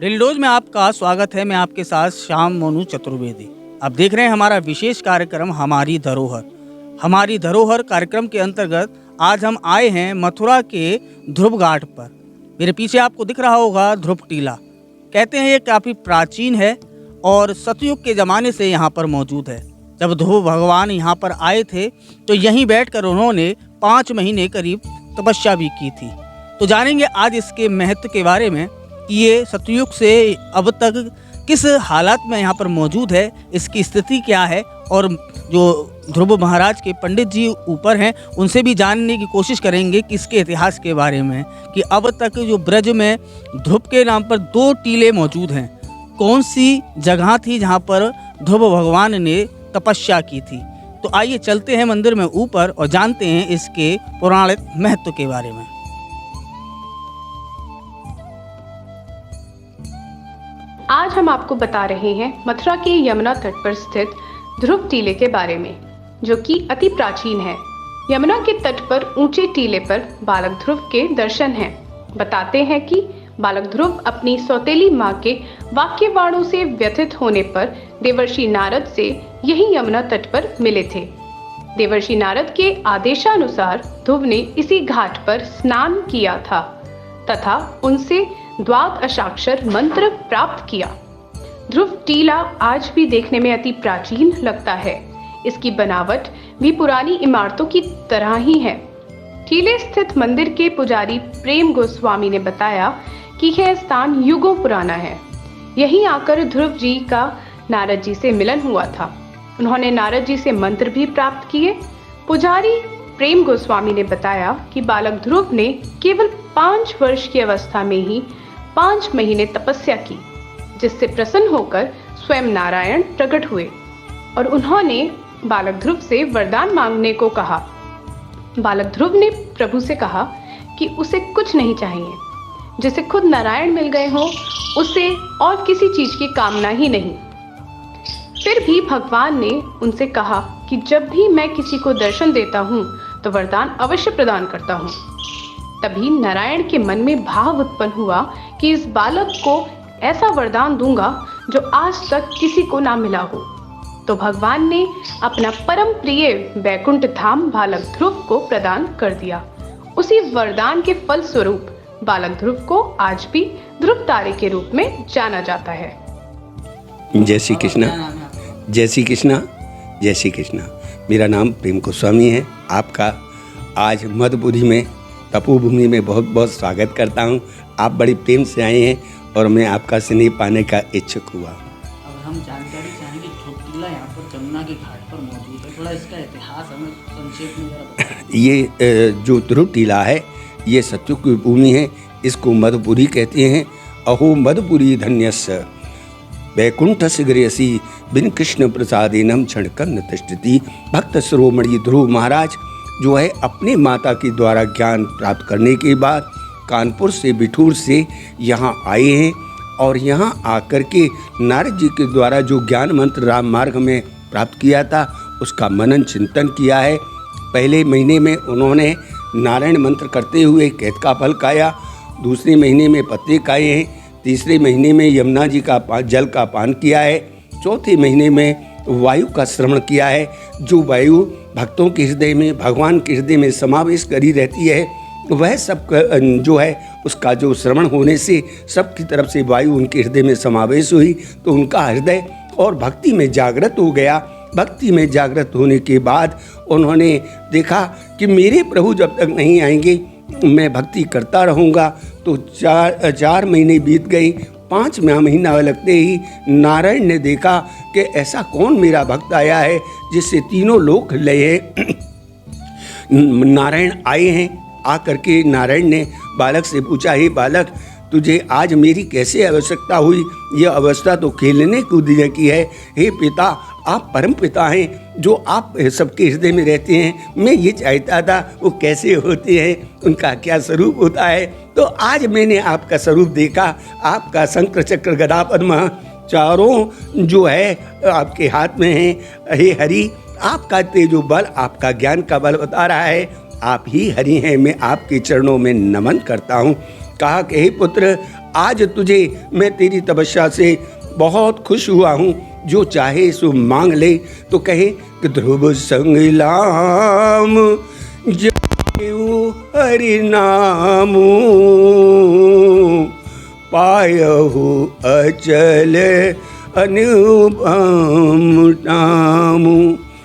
रिलडोज में आपका स्वागत है। मैं आपके साथ श्याम मोनू चतुर्वेदी। आप देख रहे हैं हमारा विशेष कार्यक्रम हमारी धरोहर। हमारी धरोहर कार्यक्रम के अंतर्गत आज हम आए हैं मथुरा के ध्रुव घाट पर। मेरे पीछे आपको दिख रहा होगा ध्रुव टीला। कहते हैं ये काफ़ी प्राचीन है और सतयुग के ज़माने से यहाँ पर मौजूद है। जब ध्रुव भगवान यहाँ पर आए थे तो यहीं बैठकर उन्होंने 5 महीने करीब तपस्या भी की थी। तो जानेंगे आज इसके महत्व के बारे में कि ये सतयुग से अब तक किस हालात में यहाँ पर मौजूद है, इसकी स्थिति क्या है, और जो ध्रुव महाराज के पंडित जी ऊपर हैं उनसे भी जानने की कोशिश करेंगे कि इसके इतिहास के बारे में कि अब तक जो ब्रज में ध्रुव के नाम पर 2 टीले मौजूद हैं, कौन सी जगह थी जहाँ पर ध्रुव भगवान ने तपस्या की थी। तो आइए चलते हैं मंदिर में ऊपर और जानते हैं इसके पौराणिक महत्व के बारे में। आज हम आपको बता रहे हैं मथुरा के यमुना तट पर स्थित ध्रुव टीले के बारे में, जो कि अति प्राचीन है। यमुना के तट पर ऊंचे टीले पर बालक ध्रुव के दर्शन हैं। बताते हैं कि बालक ध्रुव अपनी सौतेली माँ के वाक्यवाणों से व्यथित होने पर देवर्षि नारद से यही यमुना तट पर मिले थे। देवर्षि नारद के आदेशानुसार ध्रुव ने इसी घाट पर स्नान किया था तथा उनसे द्वाद अष्टाक्षर मंत्र प्राप्त किया। ध्रुव टीला आज भी देखने में अति प्राचीन लगता है। इसकी बनावट भी पुरानी इमारतों की तरह ही है। टीले स्थित मंदिर के पुजारी प्रेम गोस्वामी ने बताया कि यह स्थान युगों पुराना है। यहीं आकर ध्रुव जी का नारद जी से मिलन हुआ था। उन्होंने नारद जी से मंत्र भी प्राप्त किए। पुजारी प्रेम गोस्वामी ने बताया कि बालक ध्रुव ने केवल 5 वर्ष की अवस्था में ही 5 महीने तपस्या की, जिससे प्रसन्न होकर स्वयं नारायण प्रकट हुए और उन्होंने बालक ध्रुव से वरदान मांगने को कहा। बालक ध्रुव ने प्रभु से कहा कि उसे कुछ नहीं चाहिए, जिसे खुद नारायण मिल गए हों, उसे और किसी चीज की कामना ही नहीं। फिर भी भगवान ने उनसे कहा कि जब भी मैं किसी को दर्शन देता हूँ तो वरदान अवश्य प्रदान करता हूँ। तभी नारायण के मन में भाव उत्पन्न हुआ कि इस बालक को ऐसा वरदान दूंगा जो आज तक किसी को ना मिला हो। तो भगवान ने अपना परम प्रिय वैकुंठ धाम बालक ध्रुव को प्रदान कर दिया। उसी वरदान के फल स्वरूप बालक ध्रुव को आज भी ध्रुव तारे के रूप में जाना जाता है। जय श्री कृष्णा, जय श्री कृष्णा, जय श्री कृष्णा। मेरा नाम प्रेम गोस्वामी है। आपका आज मधुपुरी में तपोभूमि में बहुत बहुत स्वागत करता हूं। आप बड़ी प्रेम से आए हैं और मैं आपका स्नेह पाने का इच्छुक हुआ। अब हम जानकारी चाहेंगे ध्रुव टीला यहाँ पर जमुना के घाट पर मौजूद है, थोड़ा इसका इतिहास हमें संक्षेप में जरा बताइए। ये जो ध्रुव टीला है ये सतयुग की भूमि है। इसको मधुपुरी कहते हैं। अहो मधुपुरी धन्यस्य वैकुंठस्य गृहसी बिन कृष्ण प्रसादेनम क्षणकन्न तिष्ठति। भक्त शिरोमणि ध्रुव महाराज जो है अपने माता के द्वारा ज्ञान प्राप्त करने के बाद कानपुर से बिठूर से यहाँ आए हैं और यहाँ आकर के नारद जी के द्वारा जो ज्ञान मंत्र राम मार्ग में प्राप्त किया था उसका मनन चिंतन किया है। पहले महीने में उन्होंने नारायण मंत्र करते हुए कैत का फल खाया, दूसरे महीने में पत्ते खाए हैं, तीसरे महीने में यमुना जी का जल का पान किया है, चौथे महीने में वायु का श्रवण किया है। जो वायु भक्तों के हृदय में भगवान के हृदय में समावेश करी रहती है, वह सब जो है उसका जो श्रवण होने से सबकी तरफ से वायु उनके हृदय में समावेश हुई तो उनका हृदय और भक्ति में जागृत हो गया। भक्ति में जागृत होने के बाद उन्होंने देखा कि मेरे प्रभु जब तक नहीं आएंगे मैं भक्ति करता रहूँगा। तो 4 महीने बीत गए 5वां महीना लगते ही नारायण ने देखा कि ऐसा कौन मेरा भक्त आया है जिससे तीनों लोक लये। नारायण आए हैं। आकर के नारायण ने बालक से पूछा, हे बालक, तुझे आज मेरी कैसे आवश्यकता हुई? यह अवस्था तो खेलने कूदने की है। हे पिता, आप परम पिता हैं जो आप सबके हृदय में रहते हैं। मैं ये चाहता था वो कैसे होते हैं, उनका क्या स्वरूप होता है। तो आज मैंने आपका स्वरूप देखा। आपका शंकर चक्र गदा पद्म चारों जो है आपके हाथ में है। हे हरि, आपका तेजो बल, आपका ज्ञान का बल बता रहा है। आप ही हरि हैं। मैं आपके चरणों में नमन करता हूँ। कहा कि हे पुत्र, आज तुझे मैं तेरी तपस्या से बहुत खुश हुआ हूँ। जो चाहे सो मांग ले। तो कहे कि ध्रुव संग लाम जपऊ हरि नामु, पायहु अचल अनुपम नामु।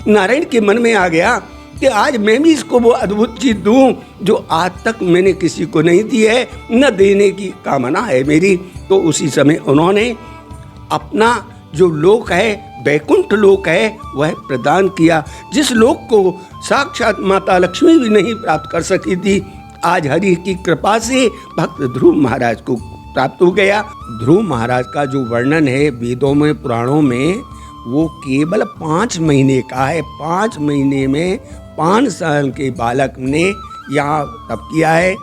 नारायण के मन में आ गया कि आज मैं भी इसको वो अद्भुत चीज दूं जो आज तक मैंने किसी को नहीं दी है, न देने की कामना है मेरी। तो उसी समय उन्होंने अपना जो लोक है, वैकुंठ लोक है, वह प्रदान किया, जिस लोक को साक्षात माता लक्ष्मी भी नहीं प्राप्त कर सकी थी। आज हरि की कृपा से भक्त ध्रुव महाराज को प्राप्त हो गया। ध्रुव महाराज का जो वर्णन है वेदों में, पुराणों में, वो केवल 5 महीने का है। 5 महीने में 5 साल के बालक ने यहाँ तप किया है।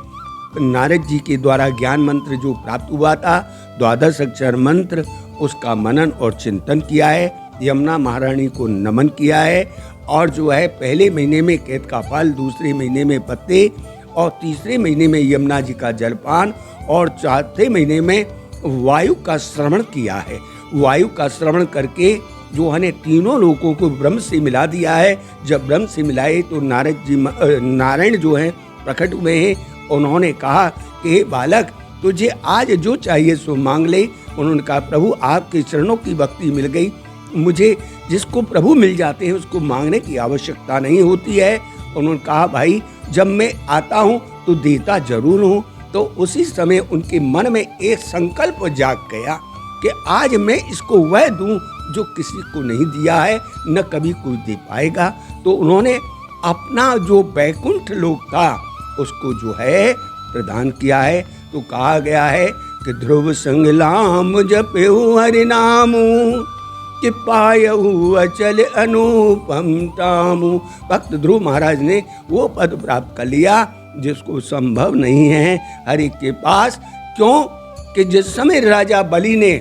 नारद जी के द्वारा ज्ञान मंत्र जो प्राप्त हुआ था, 12 अक्षर मंत्र, उसका मनन और चिंतन किया है। यमुना महारानी को नमन किया है। और जो है पहले महीने में केत का फल, दूसरे महीने में पत्ते, और तीसरे महीने में यमुना जी का जलपान, और चौथे महीने में वायु का श्रवण किया है। वायु का श्रवण करके जो है तीनों लोगों को ब्रह्म से मिला दिया है। जब ब्रह्म से मिलाए तो नारायण जो है प्रकट हुए हैं। उन्होंने कहा कि हे बालक, तुझे आज जो चाहिए सो मांग ले। उन्होंने कहा, प्रभु आपके चरणों की भक्ति मिल गई मुझे। जिसको प्रभु मिल जाते हैं उसको मांगने की आवश्यकता नहीं होती है। उन्होंने कहा, भाई जब मैं आता हूँ तो देता जरूर हूँ। तो उसी समय उनके मन में एक संकल्प जाग गया कि आज मैं इसको वह दूं जो किसी को नहीं दिया है, न कभी कोई दे पाएगा। तो उन्होंने अपना जो वैकुंठ लोक था उसको जो है प्रदान किया है। तो कहा गया है कि ध्रुव संग लाम जपेहु हरि नामु, कि पायहु अचल अनुपम तामु। भक्त ध्रुव महाराज ने वो पद प्राप्त कर लिया जिसको संभव नहीं है हरि के पास। क्यों कि जिस समय राजा बलि ने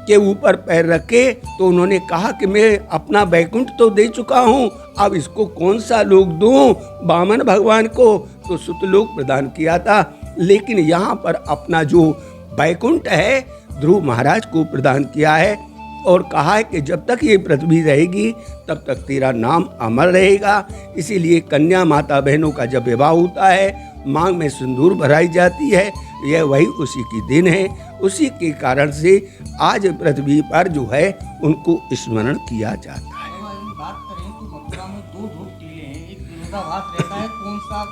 के ऊपर पैर रखे तो उन्होंने कहा कि मैं अपना वैकुंठ तो दे चुका हूँ, अब इसको कौन सा लोक दूं? वामन भगवान को तो सुतलोक प्रदान किया था, लेकिन यहाँ पर अपना जो वैकुंठ है ध्रुव महाराज को प्रदान किया है। और कहा है कि जब तक ये पृथ्वी रहेगी तब तक तेरा नाम अमर रहेगा। इसीलिए कन्या माता बहनों का जब विवाह होता है, मांग में सिंदूर भराई जाती है, यह वही उसी की दिन है। उसी के कारण से आज पृथ्वी पर जो है उनको स्मरण किया जाता है। बात करें तो मथुरा में 2 ध्रुव टीले हैं, एक विरोधाभास रहता है, कौन सा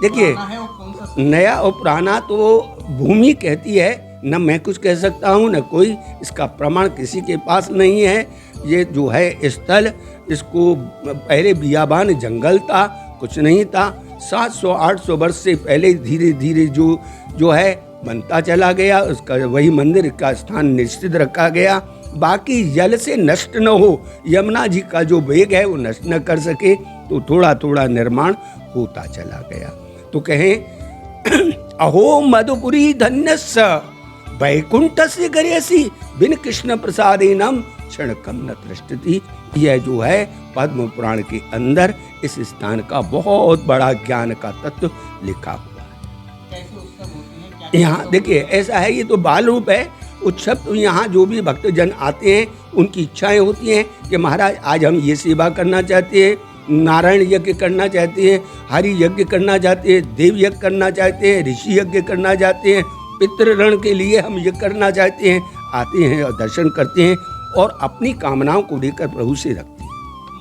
देखिए, पुराना है और कौन सा नया और पुराना तो भूमि कहती है, न मैं कुछ कह सकता हूँ न कोई, इसका प्रमाण किसी के पास नहीं है। ये जो है स्थल, इसको पहले बियाबान जंगल था, कुछ नहीं था। 700-800 वर्ष से पहले धीरे धीरे जो है बनता चला गया। उसका वही मंदिर का स्थान निश्चित रखा गया। बाकी जल से नष्ट न हो, यमुना जी का जो वेग है वो नष्ट न कर सके, तो थोड़ा थोड़ा निर्माण होता चला गया। तो कहें अहो मधुपुरी धन्यस्य वैकुंठस्य गरेसी बिन कृष्ण प्रसादेनम क्षणकम न दृष्टति। यह जो है पद्म पुराण के अंदर इस स्थान का बहुत बड़ा ज्ञान का तत्व लिखा हुआ है। यहाँ देखिए ऐसा है, ये तो बाल रूप है। उत्सव तो यहाँ जो भी भक्तजन आते हैं उनकी इच्छाएं होती हैं कि महाराज आज हम ये सेवा करना चाहते हैं, नारायण यज्ञ करना चाहते हैं, हरि यज्ञ करना चाहते हैं, देव यज्ञ करना चाहते हैं, ऋषि यज्ञ करना चाहते हैं, पितृ ऋण के लिए हम ये करना चाहते हैं। आते हैं और दर्शन करते हैं और अपनी कामनाओं को लेकर प्रभु से रखते हैं।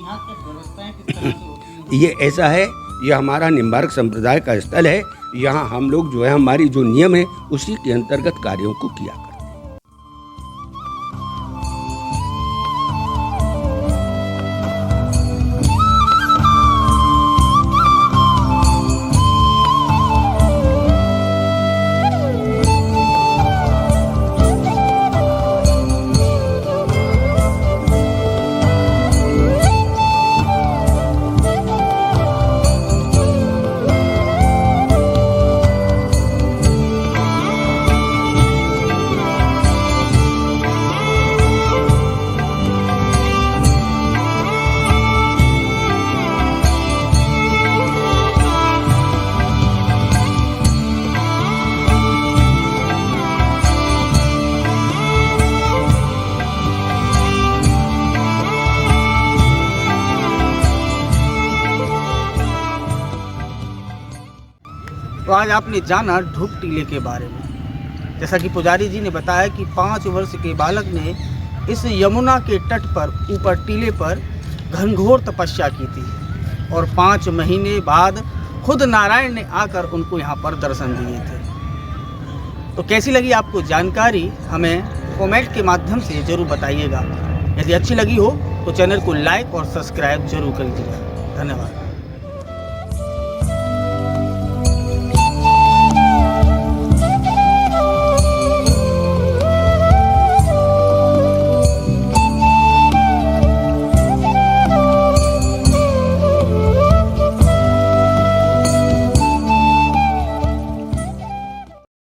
यहाँ क्या व्यवस्थाएं किस तरह से होती हैं? ये ऐसा है, ये हमारा निम्बार्क संप्रदाय का स्थल है। यहाँ हम लोग जो है हमारी जो नियम है उसी के अंतर्गत कार्यों को किया करते हैं। तो आज आपने जाना ध्रुव टीले के बारे में। जैसा कि पुजारी जी ने बताया कि 5 वर्ष के बालक ने इस यमुना के तट पर ऊपर टीले पर घनघोर तपस्या की थी और 5 महीने बाद खुद नारायण ने आकर उनको यहाँ पर दर्शन दिए थे। तो कैसी लगी आपको जानकारी हमें कमेंट के माध्यम से ज़रूर बताइएगा। यदि अच्छी लगी हो तो चैनल को लाइक और सब्सक्राइब जरूर कर दीजिएगा। धन्यवाद।